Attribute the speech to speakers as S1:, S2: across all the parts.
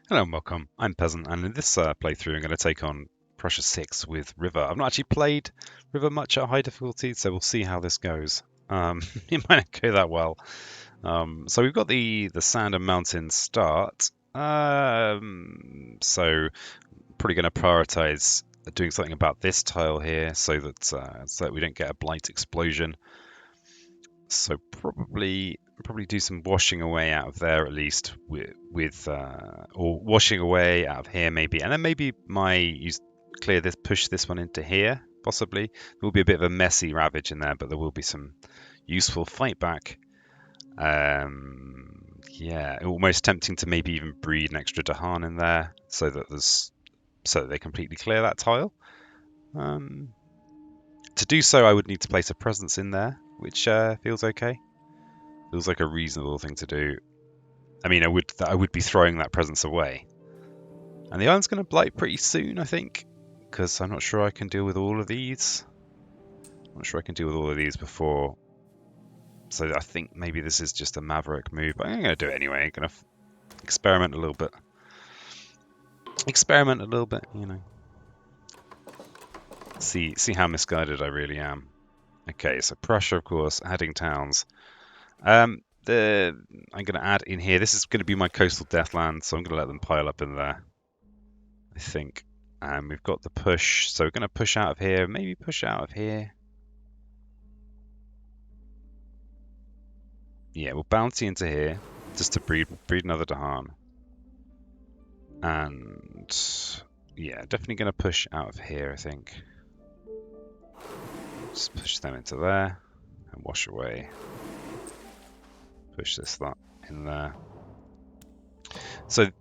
S1: Hello and welcome. I'm Peasant, and in this playthrough, I'm going to take on Prussia 6 with River. I've not actually played River much at high difficulty, so we'll see how this goes. It might not go that well. So we've got the sand and mountain start. So probably going to prioritize doing something about this tile here, so that we don't get a blight explosion. So probably do some washing away out of there at least or washing away out of here maybe, and then maybe push this one into here possibly. There will be a bit of a messy ravage in there, but there will be some useful fight back. Yeah, almost tempting to maybe even breed an extra Dahan in there so that they completely clear that tile. To do so, I would need to place a presence in there, which feels okay. Feels like a reasonable thing to do. I mean, I would be throwing that presence away. And the island's going to blight pretty soon, I think, because I'm not sure I can deal with all of these. I'm not sure I can deal with all of these before. So I think maybe this is just a maverick move, but I'm going to do it anyway. I'm going to experiment a little bit. You know. See how misguided I really am. Okay, so Prussia, of course, adding towns. I'm going to add in here. This is going to be my coastal deathland, so I'm going to let them pile up in there, I think. And we've got the push, so we're going to push out of here. Maybe push out of here. Yeah, we'll bounty into here just to breed another Dahan. And yeah, definitely going to push out of here, I think. Just push them into there and wash away. Push that in there. So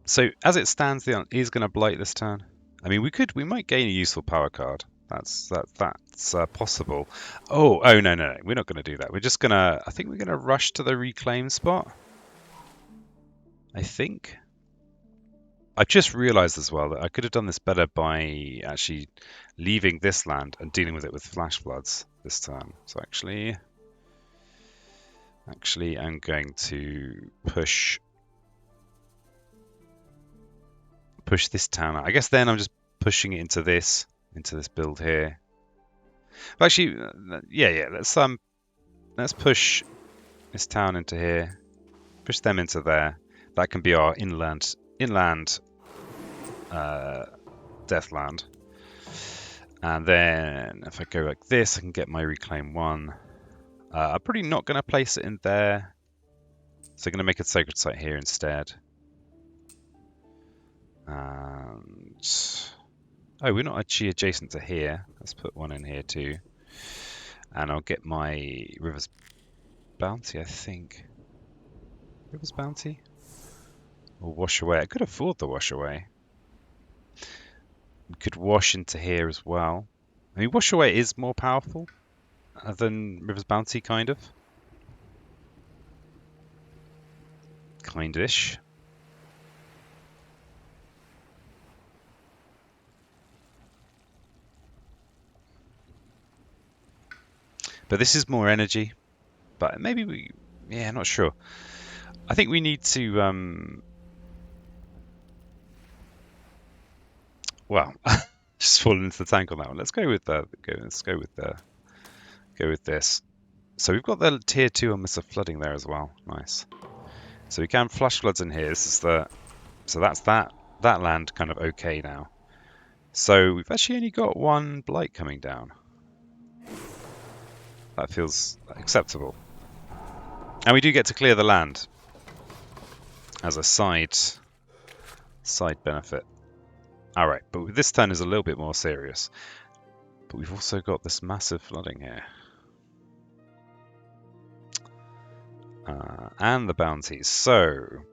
S1: as it stands, the island is going to blight this turn. I mean, we might gain a useful power card. That's possible. Oh no, we're not going to do that. I think we're gonna rush to the reclaim spot. I think. I just realised as well that I could have done this better by actually leaving this land and dealing with it with flash floods this turn. So actually, I'm going to push this town out. I guess then I'm just pushing it into this build here. But actually, yeah. Let's push this town into here. Push them into there. That can be our inland deathland. And then if I go like this, I can get my reclaim 1. I'm probably not going to place it in there. So I'm going to make a sacred site here instead. And we're not actually adjacent to here. Let's put one in here too. And I'll get my River's Bounty, I think. River's Bounty? Or Wash Away. I could afford the Wash Away. We could wash into here as well. I mean, Wash Away is more powerful than River's Bounty, kind of. Kind-ish. But this is more energy. But maybe I'm not sure. I think we need to, well, just fallen into the tank on that one. Let's go with this. So we've got the tier 2 on Mr. Flooding there as well. Nice. So we can flash floods in here. So that's that land kind of okay now. So we've actually only got 1 blight coming down. That feels acceptable. And we do get to clear the land as a side benefit. Alright, but this turn is a little bit more serious. But we've also got this massive flooding here. And the bounties. So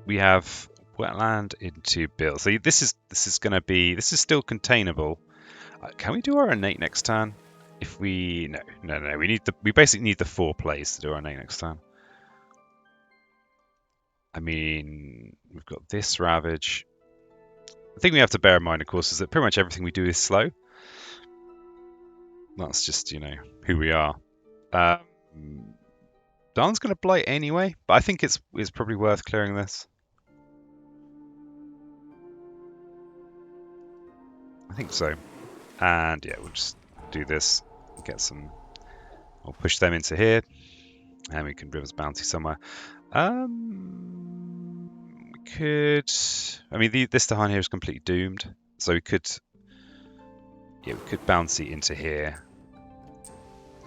S1: we have wetland into build. So this is still containable. Can we do our innate next turn? If we no, we basically need the 4 plays to do our innate next turn. I mean, we've got this ravage. The thing we have to bear in mind, of course, is that pretty much everything we do is slow. That's just, who we are. Dawn's going to blight anyway, but I think it's probably worth clearing this. I think so. And yeah, we'll just do this, get some, we'll push them into here, and we can Rivers Bounty somewhere. We could, I mean, this Tahan here is completely doomed, so we could, yeah, we could bouncy into here,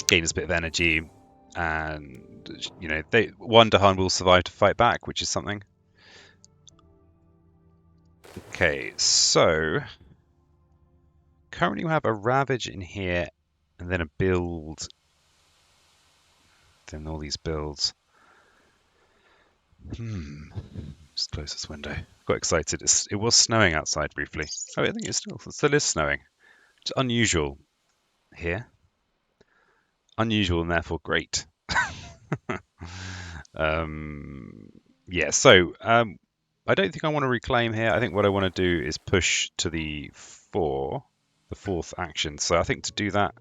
S1: gain us a bit of energy, and, you know, one Dahan will survive to fight back, which is something. Okay, so currently we have a Ravage in here, and then a build, then all these builds. Just close this window. Got excited. It was snowing outside briefly. Oh, I think it still is snowing. It's unusual here. Unusual and therefore great. Yeah, so I don't think I want to reclaim here. I think what I want to do is push to the fourth action. So I think to do that,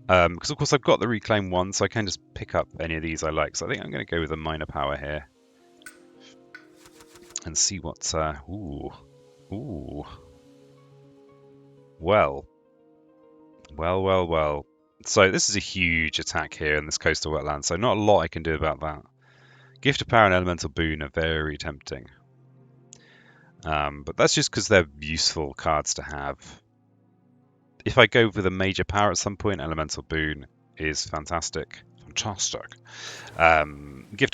S1: because of course I've got the reclaim one, so I can just pick up any of these I like. So I think I'm going to go with a minor power here and see what. Ooh. Well. So this is a huge attack here in this coastal wetland, so not a lot I can do about that. Gift of Power and Elemental Boon are very tempting. But that's just because they're useful cards to have. If I go with a major power at some point, Elemental Boon is fantastic. Gift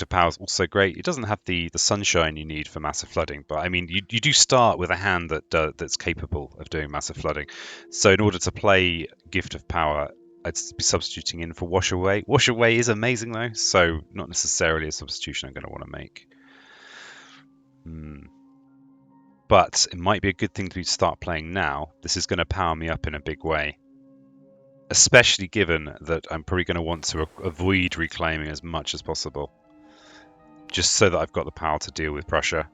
S1: of Power is also great. It doesn't have the sunshine you need for massive flooding, but I mean, you do start with a hand that's capable of doing massive flooding. So in order to play Gift of Power, I'd be substituting in for Wash Away. Wash Away is amazing though, so not necessarily a substitution I'm going to want to make. But it might be a good thing to start playing now. This is going to power me up in a big way. Especially given that I'm probably going to want to avoid reclaiming as much as possible. Just so that I've got the power to deal with Prussia.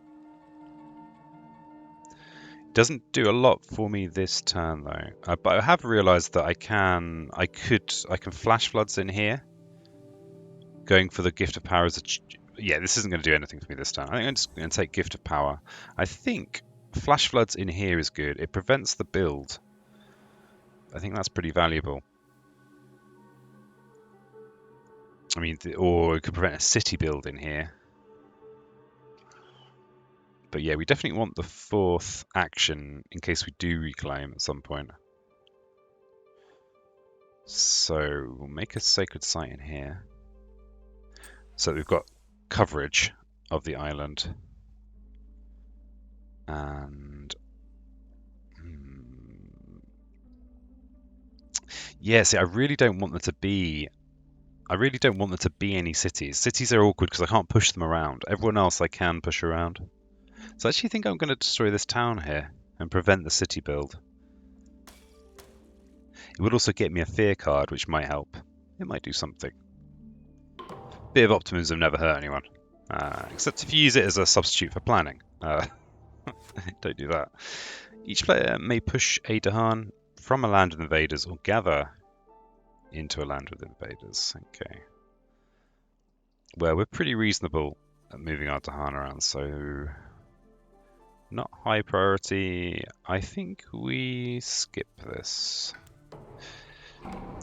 S1: Doesn't do a lot for me this turn though. But I have realised that I can flash floods in here. Going for the Gift of Power as a... Yeah, this isn't going to do anything for me this turn. I think I'm just going to take Gift of Power. I think flash floods in here is good. It prevents the build. I think that's pretty valuable. I mean, or it could prevent a city build in here. But yeah, we definitely want the fourth action in case we do reclaim at some point. So we'll make a sacred site in here. So we've got coverage of the island. And yeah, see, I really don't want there to be any cities. Cities are awkward because I can't push them around. Everyone else I can push around. So I actually think I'm going to destroy this town here and prevent the city build. It would also get me a fear card, which might help. It might do something. Bit of optimism never hurt anyone. Except if you use it as a substitute for planning. Don't do that. Each player may push a Dahan from a land with invaders or gather into a land with invaders. Okay. Well, we're pretty reasonable at moving our Dahan around, so not high priority. I think we skip this.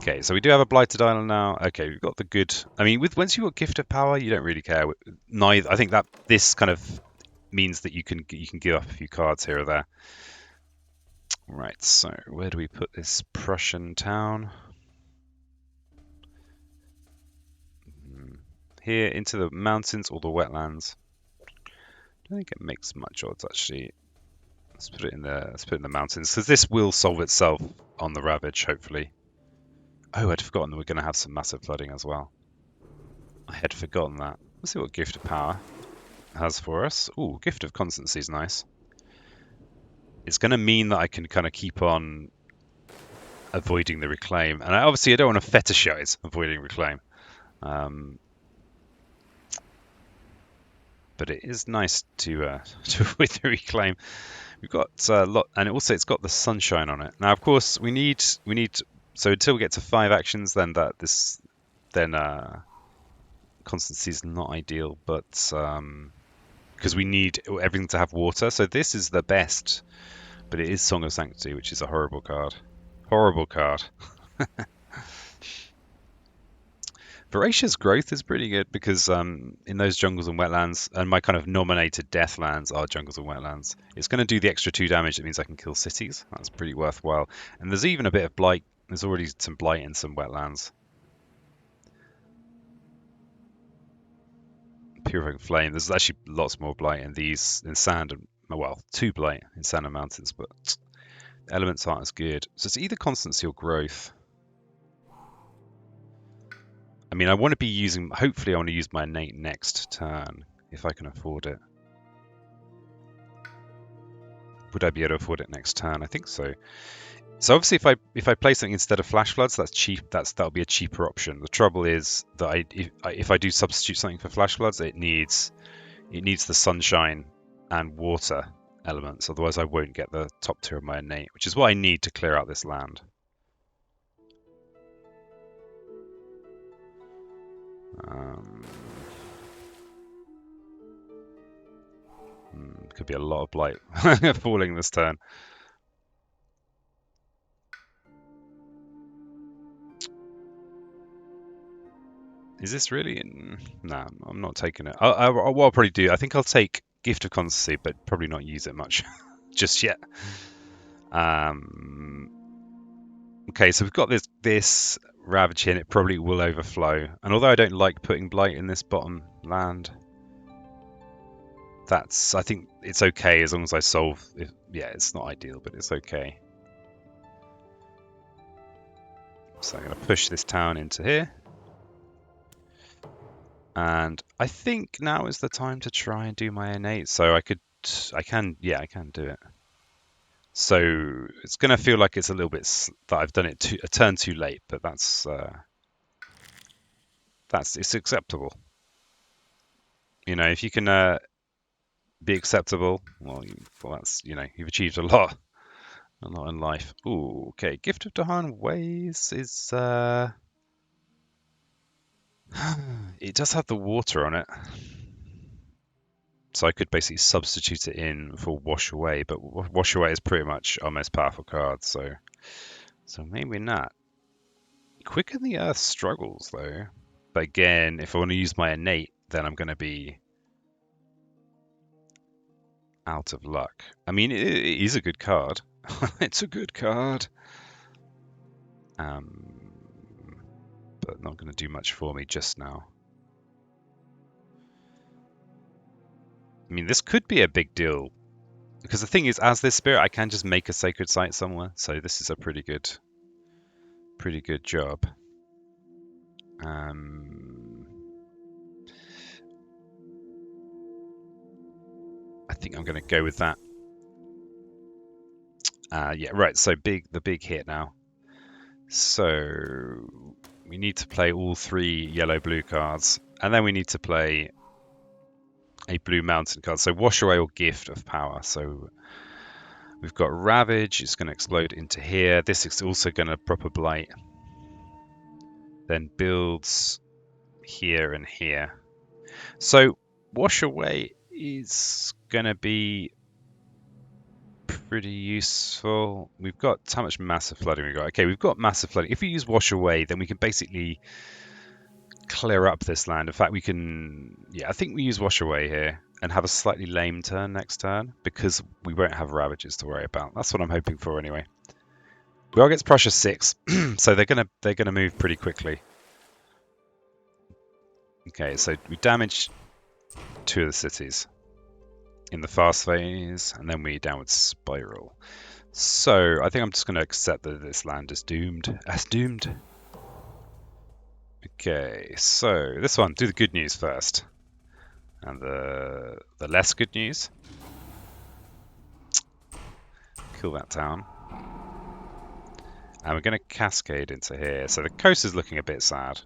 S1: Okay, so we do have a blighted island now. Okay, we've got the good. I mean, once you've got Gift of Power, you don't really care. Neither. I think that this kind of means that you can give up a few cards here or there. Right. So where do we put this Prussian town? Here into the mountains or the wetlands. I don't think it makes much odds actually. Let's put it in the mountains because this will solve itself on the Ravage hopefully. Oh, I'd forgotten that we're going to have some massive flooding as well. I had forgotten that. Let's see what Gift of Power has for us. Ooh, Gift of Constancy is nice. It's going to mean that I can kind of keep on avoiding the reclaim. And obviously I don't want to fetishize avoiding reclaim. But it is nice to avoid the reclaim. We've got a lot, and it's got the sunshine on it. Now, of course, we need. So until we get to 5 actions, then constancy is not ideal, but because we need everything to have water. So this is the best But it is Song of Sanctity, which is a horrible card. Horrible card. Voracious Growth is pretty good because in those jungles and wetlands, and my kind of nominated death lands are jungles and wetlands, it's going to do the extra 2 damage. That means I can kill cities. That's pretty worthwhile. And there's even a bit of blight. There's already some blight in some wetlands. Purifying Flame. There's actually lots more blight in these, in sand, and well, 2 blight in sand and mountains, but elements aren't as good. So it's either constancy or growth. I mean, I want to be using, hopefully I want to use my innate next turn, if I can afford it. Would I be able to afford it next turn? I think so. So obviously if I play something instead of Flash Floods, that's cheap. That'll be a cheaper option. The trouble is that if I do substitute something for Flash Floods, it needs the sunshine and water elements. Otherwise I won't get the top tier of my innate, which is what I need to clear out this land. Could be a lot of blight falling this turn. Is this really? No, I'm not taking it. What I'll probably do, I think I'll take Gift of Constancy, but probably not use it much just yet. Okay, so we've got this Ravage here, and it probably will overflow. And although I don't like putting blight in this bottom land, I think it's okay as long as I solve. Yeah, it's not ideal, but it's okay. So I'm going to push this town into here. And I think now is the time to try and do my innate. So I can do it. So it's going to feel like it's a little bit that I've done it a turn too late, but it's acceptable. You know, if you can be acceptable, well, that's, you know, you've achieved a lot in life. Ooh, okay. Gift of Dahan Ways is it does have the water on it. So I could basically substitute it in for Wash Away, but Wash Away is pretty much our most powerful card, so maybe not. Quicken the Earth struggles, though. But again, if I want to use my innate, then I'm going to be out of luck. I mean, it is a good card. It's a good card. But not going to do much for me just now. I mean, this could be a big deal. Because the thing is, as this spirit, I can just make a sacred site somewhere. So this is a pretty good job. I think I'm going to go with that. Yeah, right. So the big hit now. So we need to play all 3 yellow-blue cards, and then we need to play a blue mountain card. So Wash Away or Gift of Power. So we've got Ravage. It's going to explode into here. This is also going to proper blight. Then builds here and here. So Wash Away is going to be pretty useful. We've got how much massive flooding we got? Okay, we've got massive flooding. If we use Wash Away, then we can basically clear up this land. In fact, we can. Yeah, I think we use Wash Away here and have a slightly lame turn next turn because we won't have Ravages to worry about. That's what I'm hoping for anyway. We are against Prussia 6, so they're gonna move pretty quickly. Okay, so we damage 2 of the cities in the fast phase, and then we downward spiral. So I think I'm just going to accept that this land is doomed. Okay, so this one, do the good news first, and the less good news. Kill that town, and we're going to cascade into here. So the coast is looking a bit sad,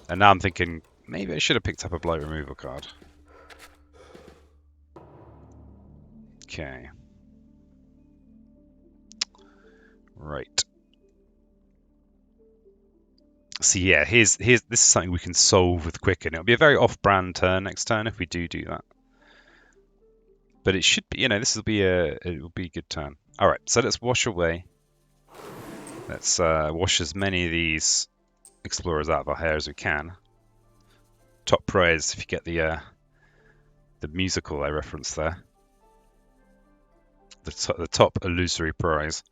S1: and now I'm thinking maybe I should have picked up a blight removal card. Okay. Right. So yeah, here's this is something we can solve with Quicken. It'll be a very off-brand turn next turn if we do that. But it should be, you know, it will be a good turn. All right, so let's wash away. Let's wash as many of these explorers out of our hair as we can. Top prize if you get the musical I referenced there. The top illusory prize.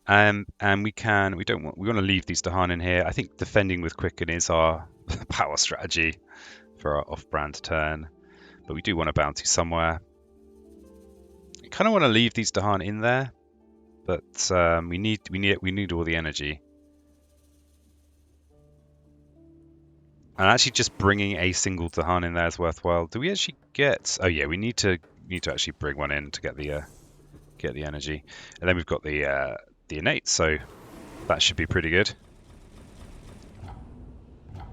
S1: And we want to leave these Dahan in here. I think defending with Quicken is our power strategy for our off-brand turn, but we do want a bounty somewhere. I kind of want to leave these Dahan in there, but we need all the energy. And actually, just bringing a single Dahan in there is worthwhile. Do we actually get? Oh yeah, we need to actually bring one in to get the energy, and then we've got the innate, so that should be pretty good.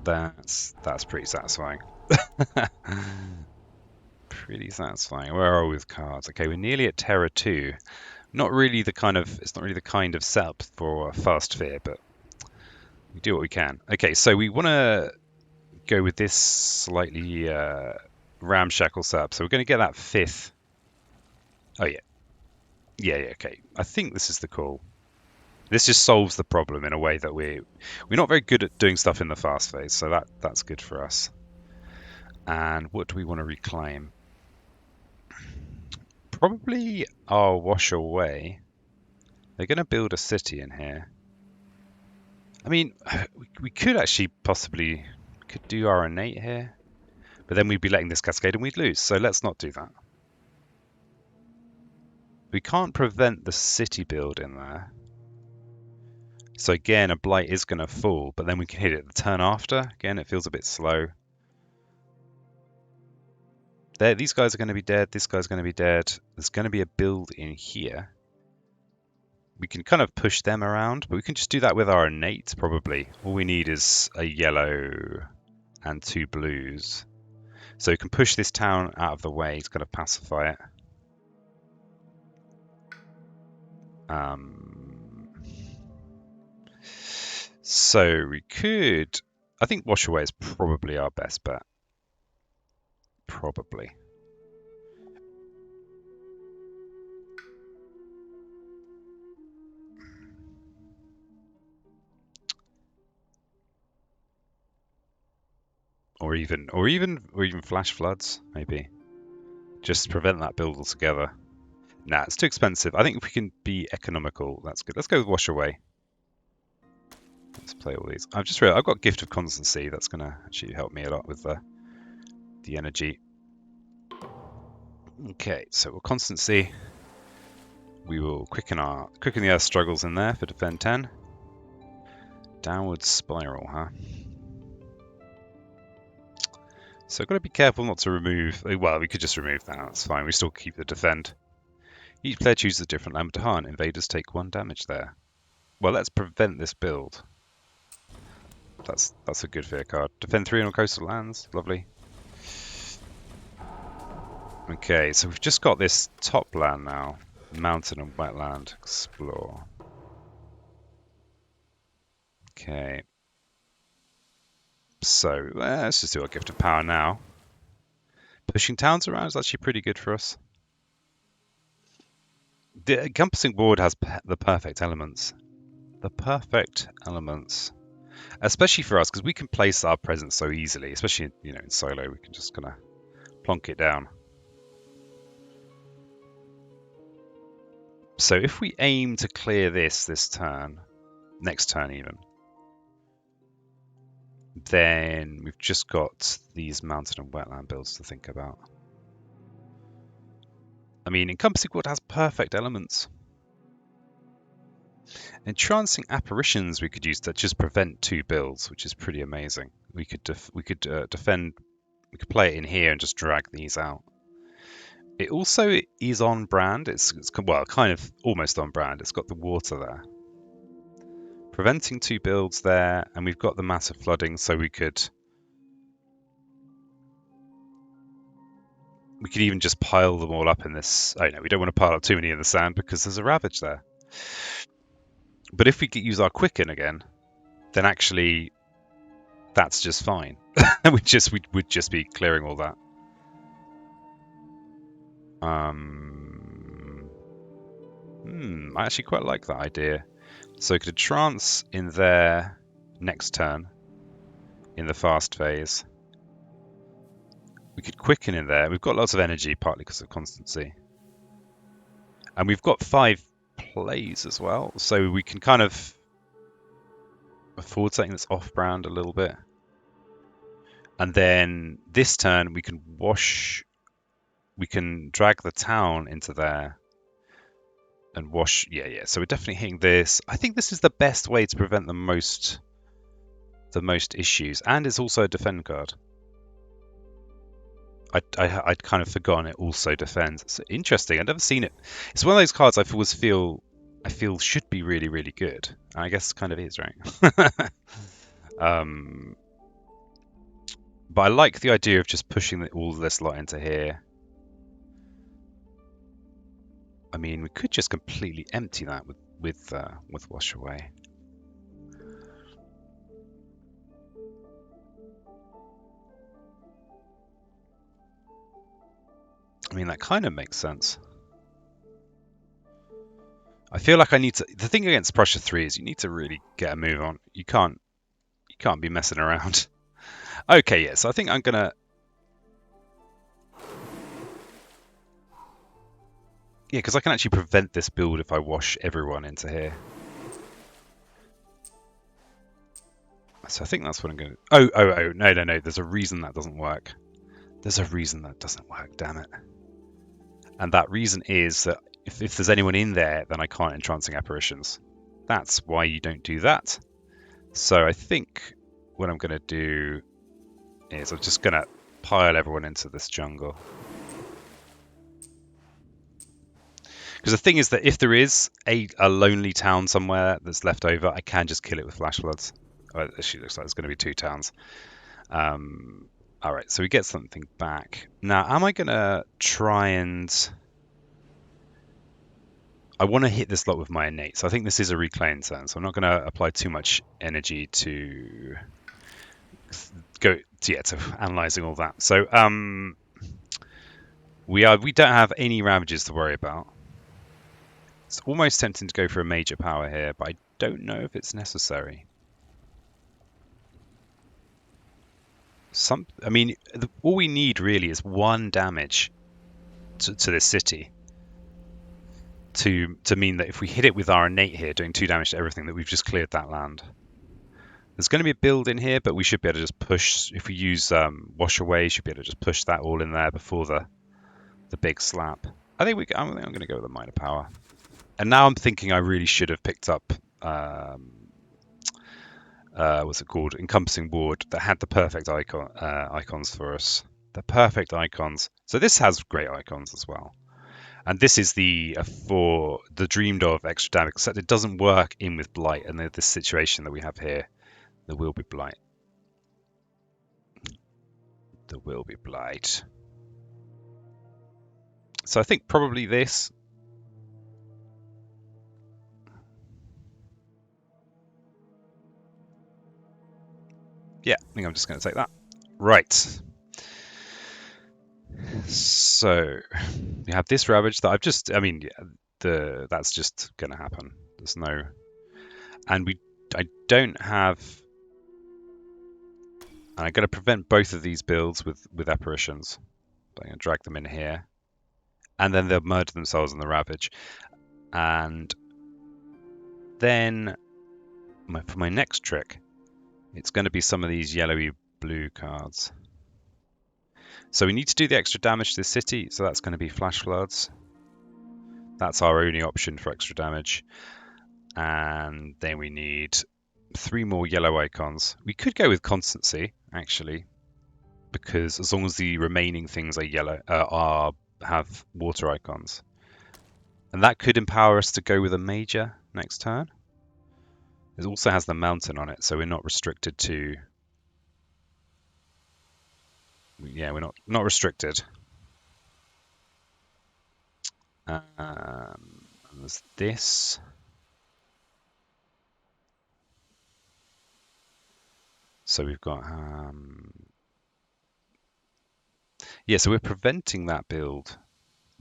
S1: That's pretty satisfying. Pretty satisfying. Where are we with cards? Okay, we're nearly at Terra 2. It's not really the kind of setup for Fast Fear, but we do what we can. Okay, so we want to go with this slightly ramshackle setup. So we're going to get that 5th. Oh yeah. Yeah, okay. I think this is the call. This just solves the problem in a way that we're not very good at doing stuff in the fast phase, so that's good for us. And what do we want to reclaim? Probably our wash away. They're going to build a city in here. I mean, we could actually possibly do our innate here, but then we'd be letting this cascade and we'd lose, so let's not do that. We can't prevent the city build in there. So again, a blight is going to fall, but then we can hit it the turn after. Again, it feels a bit slow. These guys are going to be dead. This guy's going to be dead. There's going to be a build in here. We can kind of push them around, but we can just do that with our innate, probably. All we need is a yellow and 2 blues. So we can push this town out of the way. It's going to pacify it. So we could... I think wash away is probably our best bet. Probably. Or even flash floods, maybe. Just prevent that build altogether. Nah, it's too expensive. I think if we can be economical, that's good. Let's go with wash away. Let's play all these. I've just realized I've got Gift of Constancy. That's going to actually help me a lot with the energy. Okay, so we'll Constancy. We will quicken the Earth struggles in there for defend 10. Downward spiral, huh? So I've got to be careful not to remove... Well, we could just remove that. That's fine. We still keep the defend. Each player chooses a different land to harm. Invaders take 1 damage there. Well, let's prevent this build. That's a good fear card. Defend 3 on coastal lands. Lovely. Okay, so we've just got this top land now. Mountain and wetland. Explore. Okay. So let's just do our Gift of Power now. Pushing towns around is actually pretty good for us. The encompassing board has the perfect elements. The perfect elements. Especially for us, because we can place our presence so easily, especially in solo, we can just kind of plonk it down. So if we aim to clear this turn, next turn even, then we've just got these mountain and wetland builds to think about. I mean, encompassing board has perfect elements. Entrancing apparitions we could use to just prevent 2 builds, which is pretty amazing. We could defend. We could play it in here and just drag these out. It also is on brand. It's well, kind of almost on brand. It's got the water there, preventing 2 builds there, and we've got the massive flooding, so we could even just pile them all up in this. Oh no, we don't want to pile up too many in the sand because there's a ravage there. But if we could use our quicken again, then actually that's just fine. we'd just be clearing all that. I actually quite like that idea. So we could trance in there next turn in the fast phase. We could quicken in there. We've got lots of energy, partly because of constancy. And we've got 5 plays as well, so we can kind of afford something that's off-brand a little bit. And then this turn we can drag the town into there and wash. Yeah. So we're definitely hitting this. I think this is the best way to prevent the most issues, and it's also a defend card. I'd kind of forgotten it also defends. It's interesting. I've never seen it. It's one of those cards I always feel should be really, really good. And I guess kind of is, right? But I like the idea of just pushing all this lot into here. I mean, we could just completely empty that with Wash Away. I mean, that kind of makes sense. I feel like I need to. The thing against Prussia 3 is you need to really get a move on. You can't be messing around. Okay, yeah. So I think I'm gonna. Yeah, because I can actually prevent this build if I wash everyone into here. So I think that's what I'm going to... Oh, no. There's a reason that doesn't work. There's a reason that doesn't work, damn it. And that reason is that if there's anyone in there, then I can't entrancing apparitions. That's why you don't do that. So I think what I'm going to do is I'm just going to pile everyone into this jungle. Because the thing is that if there is a lonely town somewhere that's left over, I can just kill it with flash floods. Oh, it actually looks like it's going to be 2 towns. All right, so we get something back. Now, am I going to try and... I want to hit this lot with my innate, so I think this is a reclaim turn, so I'm not going to apply too much energy to go to analysing all that. So we don't have any ravages to worry about. It's almost tempting to go for a major power here, but I don't know if it's necessary. I mean, all we need really is 1 damage to this city to mean that if we hit it with our innate here, doing 2 damage to everything, that we've just cleared that land. There's going to be a build in here, but we should be able to just push. If we use Wash Away, should be able to just push that all in there before the big slap. I think I'm going to go with a minor power. And now I'm thinking I really should have picked up what's it called? Encompassing Ward that had the perfect icons for us. The perfect icons. So this has great icons as well. And this is for the dreamed of extra damage, except it doesn't work in with Blight and this situation that we have here. There will be Blight. There will be Blight. So I think probably this. Yeah, I think I'm just going to take that. Right. So we have this ravage that that's just going to happen. There's no, and I don't have, and I'm going to prevent both of these builds with apparitions. I'm going to drag them in here, and then they'll murder themselves in the ravage, and then for my next trick, it's going to be some of these yellowy blue cards. So we need to do the extra damage to the city, so that's going to be flash floods. That's our only option for extra damage. And then we need 3 more yellow icons. We could go with constancy, actually, because as long as the remaining things are yellow, have water icons. And that could empower us to go with a major next turn. It also has the mountain on it, so we're not restricted to... Yeah, we're not restricted. There's this. So we've got... yeah, so we're preventing that build.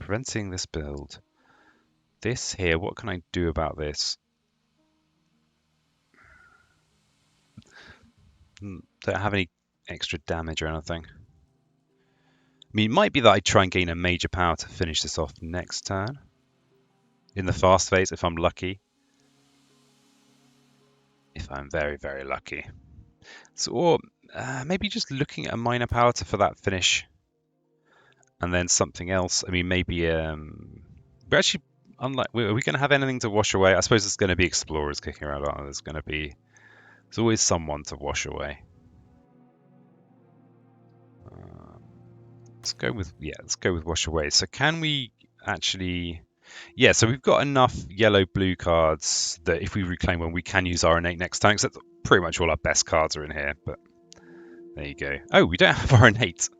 S1: Preventing this build. this here, what can I do about this? Don't have any extra damage or anything. I mean, it might be that I try and gain a major power to finish this off next turn. In the fast phase, if I'm lucky. If I'm very, very lucky. So, or maybe just looking at a minor power for that finish. And then something else. I mean, maybe we're actually unlike. Are we going to have anything to wash away? I suppose it's going to be explorers kicking around. Aren't there? There's always someone to wash away. Let's go with wash away. So can we actually? Yeah. So we've got enough yellow-blue cards that if we reclaim one, we can use our innate next turn. Except pretty much all our best cards are in here. But there you go. Oh, we don't have our innate.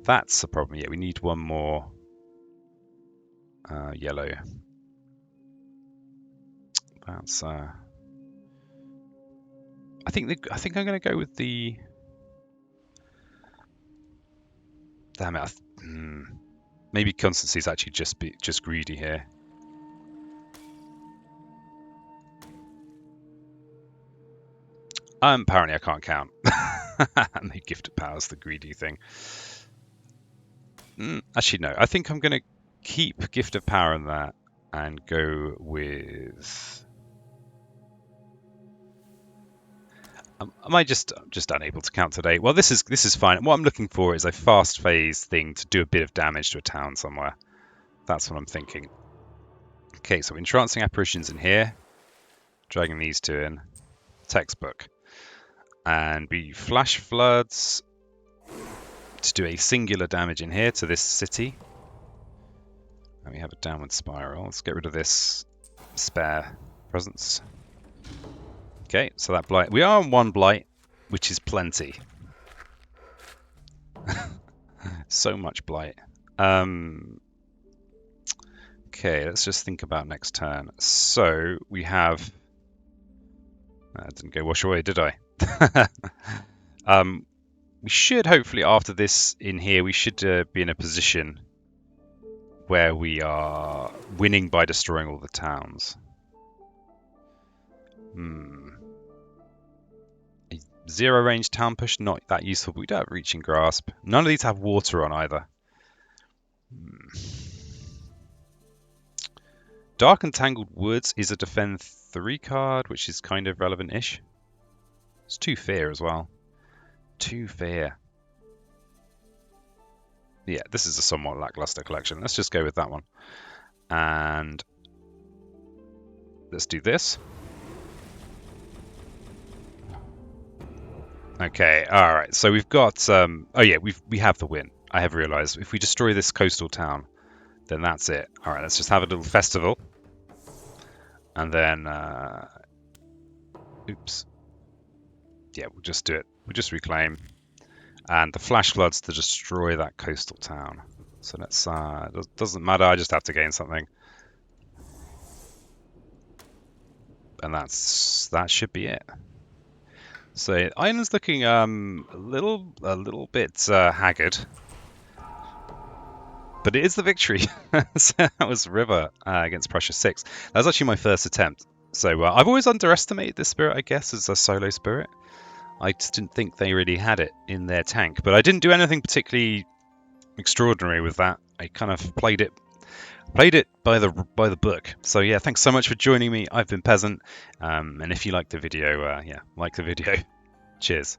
S1: That's a problem. Yeah, we need one more yellow. That's I think I'm going to go with the. Damn it! Maybe constancy is actually just greedy here. Apparently I can't count. And the gift of power is the greedy thing. Actually, no. I think I'm going to keep gift of power in that and go with. Am I just unable to count today? Well, this is fine. What I'm looking for is a fast phase thing to do a bit of damage to a town somewhere. That's what I'm thinking. Okay, so entrancing apparitions in here. Dragging these two in. Textbook. And we flash floods to do a singular damage in here to this city. And we have a downward spiral. Let's get rid of this spare presence. Okay, so that blight. We are on one blight, which is plenty. So much blight. Okay, let's just think about next turn. So we have. I didn't go wash away, did I? We should hopefully after this in here, we should be in a position where we are winning by destroying all the towns. A zero range town push, not that useful, but we don't have reaching grasp. None of these have water on either. Dark and Tangled Woods is a defend 3 card, which is kind of relevant-ish. It's 2 fear as well. 2 fear. Yeah, this is a somewhat lackluster collection. Let's just go with that one. And let's do this. Okay, all right. So we've got. Oh yeah, we have the win. I have realised if we destroy this coastal town, then that's it. All right, let's just have a little festival, and then. Oops. Yeah, we'll just do it. We'll just reclaim, and the flash floods to destroy that coastal town. So let's. Doesn't matter. I just have to gain something, and that should be it. So Ireland's looking a little bit haggard, but it is the victory. So that was River against Prussia 6. That was actually my first attempt. So I've always underestimated this spirit, I guess, as a solo spirit. I just didn't think they really had it in their tank, but I didn't do anything particularly extraordinary with that. I kind of played it by the book. So yeah, thanks so much for joining me. I've been Peasant, and if you liked the video, yeah, like the video. Cheers.